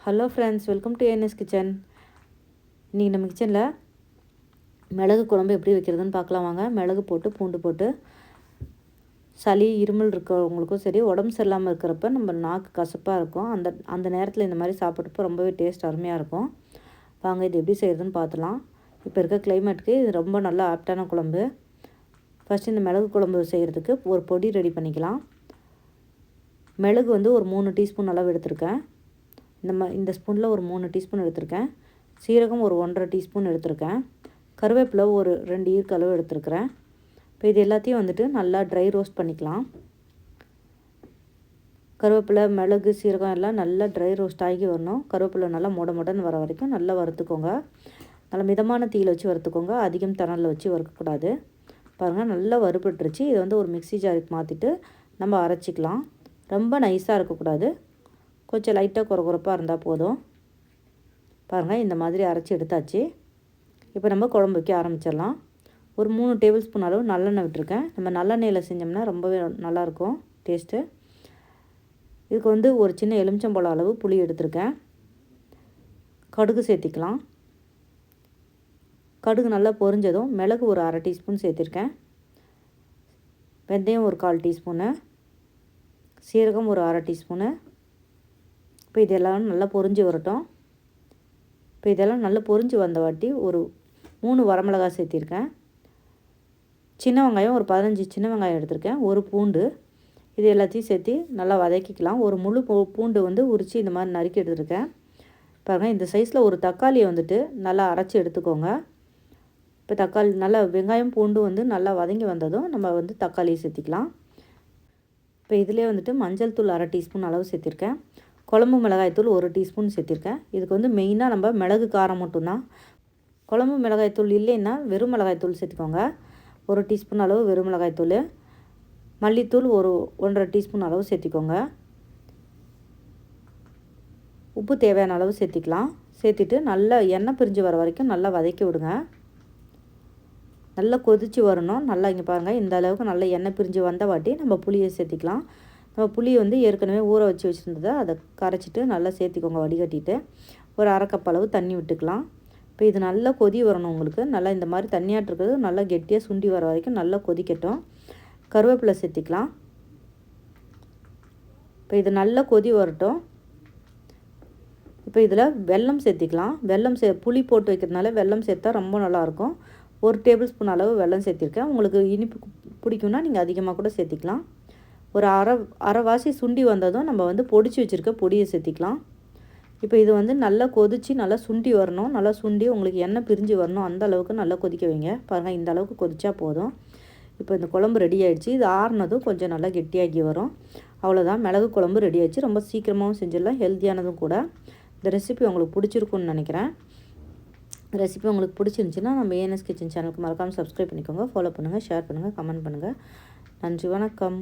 Hello friends, welcome to ANS kitchen. இன்றைக்கி நம்ம கிச்சனில் மிளகு குழம்பு எப்படி வைக்கிறதுன்னு பார்க்கலாம் வாங்க. மிளகு போட்டு பூண்டு போட்டு சளி இருமல் இருக்கிறவங்களுக்கும் சரி, உடம்பு சரியில்லாமல் இருக்கிறப்ப நம்ம நாக்கு கசப்பாக இருக்கும். அந்த நேரத்தில் இந்த மாதிரி சாப்பிட்றப்போ ரொம்பவே டேஸ்ட் அருமையாக இருக்கும். வாங்க இது எப்படி செய்கிறதுன்னு பார்த்துலாம். இப்போ இருக்க கிளைமேட்டுக்கு இது ரொம்ப நல்ல ஆப்டான குழம்பு. ஃபஸ்ட்டு இந்த மிளகு குழம்பு செய்கிறதுக்கு ஒரு பொடி ரெடி பண்ணிக்கலாம். மிளகு ஒரு 3 டீஸ்பூன் அளவு எடுத்திருக்கேன். இந்த ஸ்பூனில் ஒரு 3 டீஸ்பூன் எடுத்திருக்கேன். சீரகம் ஒரு 1.5 டீஸ்பூன் எடுத்திருக்கேன். கருவேப்பிலை ஒரு 2 ஈர்க்கு அளவு எடுத்திருக்கிறேன். இப்போ இது எல்லாத்தையும் நல்லா ட்ரை ரோஸ்ட் பண்ணிக்கலாம். கருவேப்பிலை, மிளகு, சீரகம் எல்லாம் நல்லா ட்ரை ரோஸ்ட் ஆகி வரணும். கருவேப்பிலை நல்லா மொடன்னு வர வரைக்கும் நல்லா வறுத்துக்கோங்க. நல்லா மிதமான தீயில் வச்சு வறுத்துக்கோங்க. அதிகம் தணலில் வச்சு வறுக்கக்கூடாது. பாருங்கள், நல்லா வறுபட்டுருச்சு. இதை ஒரு மிக்ஸி ஜாருக்கு மாற்றிட்டு நம்ம அரைச்சிக்கலாம். ரொம்ப நைஸாக இருக்கக்கூடாது, கொஞ்சம் லைட்டாக குறகுறப்பாக இருந்தால் போதும். பாருங்கள், இந்த மாதிரி அரைச்சி எடுத்தாச்சு. இப்போ நம்ம குழம்பு வைக்க ஆரம்பிச்சிடலாம். ஒரு 3 டேபிள் ஸ்பூன் அளவு நல்லெண்ணெய் விட்டுருக்கேன். நம்ம நல்லெண்ணெயில் செஞ்சோம்னா ரொம்பவே நல்லாயிருக்கும் டேஸ்ட்டு. இதுக்கு ஒரு சின்ன எலுமிச்சம்பழம் அளவு புளி எடுத்திருக்கேன். கடுகு சேர்த்திக்கலாம். கடுகு நல்லா பொரிஞ்சதும் மிளகு ஒரு 1/2 டீஸ்பூன் சேர்த்திருக்கேன். வெந்தயம் ஒரு 1/4 டீஸ்பூனு, சீரகம் ஒரு 1/2 டீஸ்பூனு. இப்போ இதெல்லாம் நல்லா பொரிஞ்சு வரட்டும். இப்போ இதெல்லாம் நல்லா பொரிஞ்சு வந்த வாட்டி ஒரு 3 வரமிளகாய் சேர்த்திருக்கேன். சின்ன வெங்காயம் ஒரு 15 சின்ன வெங்காயம் எடுத்திருக்கேன். ஒரு பூண்டு. இது எல்லாத்தையும் சேர்த்து நல்லா வதக்கிக்கலாம். ஒரு முழு பூண்டு உரித்து இந்த மாதிரி நறுக்கி எடுத்துருக்கேன். பாருங்கள், இந்த சைஸில் ஒரு தக்காளியை நல்லா அரைச்சி எடுத்துக்கோங்க. இப்போ தக்காளி நல்லா வெங்காயம் பூண்டு நல்லா வதங்கி வந்ததும் நம்ம தக்காளியை சேர்த்திக்கலாம். இப்போ இதிலே மஞ்சள் தூள் 1/2 டீஸ்பூன் அளவு சேர்த்திருக்கேன். குழம்பு மிளகாய்த்தூள் 1 டீஸ்பூன் சேர்த்திருக்கேன். இதுக்கு மெயினாக நம்ம மிளகு காரம் மட்டும்தான். குழம்பு மிளகாய்த்தூள் இல்லைன்னா வெறும் மிளகாய்த்தூள் சேர்த்துக்கோங்க. 1 டீஸ்பூன் அளவு வெறும் மிளகாய்த்தூள். மல்லித்தூள் ஒரு 1.5 டீஸ்பூன் அளவு சேர்த்திக்கோங்க. உப்பு தேவையான அளவு சேர்த்திக்கலாம். சேர்த்துட்டு நல்லா எண்ணெய் பிரிஞ்சு வர வரைக்கும் நல்லா வதக்கி விடுங்க. நல்லா கொதித்து வரணும். நல்லா இங்கே பாருங்கள், இந்த அளவுக்கு நல்லா எண்ணெய் பிரிஞ்சு வந்த வாட்டி நம்ம புளியை சேர்த்திக்கலாம். நம்ம புளியை ஏற்கனவே ஊற வச்சு வச்சுருந்ததை அதை கரைச்சிட்டு நல்லா சேர்த்திக்கோங்க. வடிகட்டிட்டு ஒரு 1/2 கப் அளவு தண்ணி விட்டுக்கலாம். இப்போ இது நல்லா கொதி வரணும். உங்களுக்கு நல்லா இந்த மாதிரி தண்ணியாட்டு இருக்கிறது நல்லா கெட்டியாக சுண்டி வர வரைக்கும் நல்லா கொதிக்கட்டும். கருவேப்பிலை சேர்த்திக்கலாம். இப்போ இது நல்லா கொதி வரட்டும். இப்போ இதில் வெல்லம் சேர்த்திக்கலாம். புளி போட்டு வைக்கிறதுனால வெல்லம் சேர்த்தா ரொம்ப நல்லாயிருக்கும். 1 டேபிள் ஸ்பூன் அளவு வெல்லம் சேர்த்திருக்கேன். உங்களுக்கு இனிப்பு பிடிக்கும்னா நீங்கள் அதிகமாக கூட சேர்த்திக்கலாம். ஒரு அரைவாசி சுண்டி வந்ததும் நம்ம பொடிச்சு வச்சுருக்க பொடியை சேர்த்திக்கலாம். இப்போ இது நல்லா கொதித்து நல்லா சுண்டி வரணும். நல்லா சுண்டி உங்களுக்கு எண்ணெய் பிரிஞ்சு வரணும். அந்த அளவுக்கு நல்லா கொதிக்க வைங்க. பாருங்கள், இந்த அளவுக்கு கொதிச்சா போதும். இப்போ இந்த குழம்பு ரெடி ஆகிடுச்சு. இது ஆறுனதும் கொஞ்சம் நல்லா கெட்டியாகி வரும். அவ்வளோதான், மிளகு குழம்பு ரெடி ஆகிடுச்சு. ரொம்ப சீக்கிரமாகவும் செஞ்சிடலாம், ஹெல்த்தியானதும் கூட. இந்த ரெசிபி உங்களுக்கு பிடிச்சிருக்குன்னு நினைக்கிறேன். ரெசிபி உங்களுக்கு பிடிச்சிருந்துச்சின்னா நம்ம ஏஎன்எஸ் கிச்சன் சேனலுக்கு மறக்காமல் சப்ஸ்கிரைப் பண்ணிக்கோங்க. ஃபாலோ பண்ணுங்கள், ஷேர் பண்ணுங்கள், கமெண்ட் பண்ணுங்கள். நன்றி, வணக்கம்.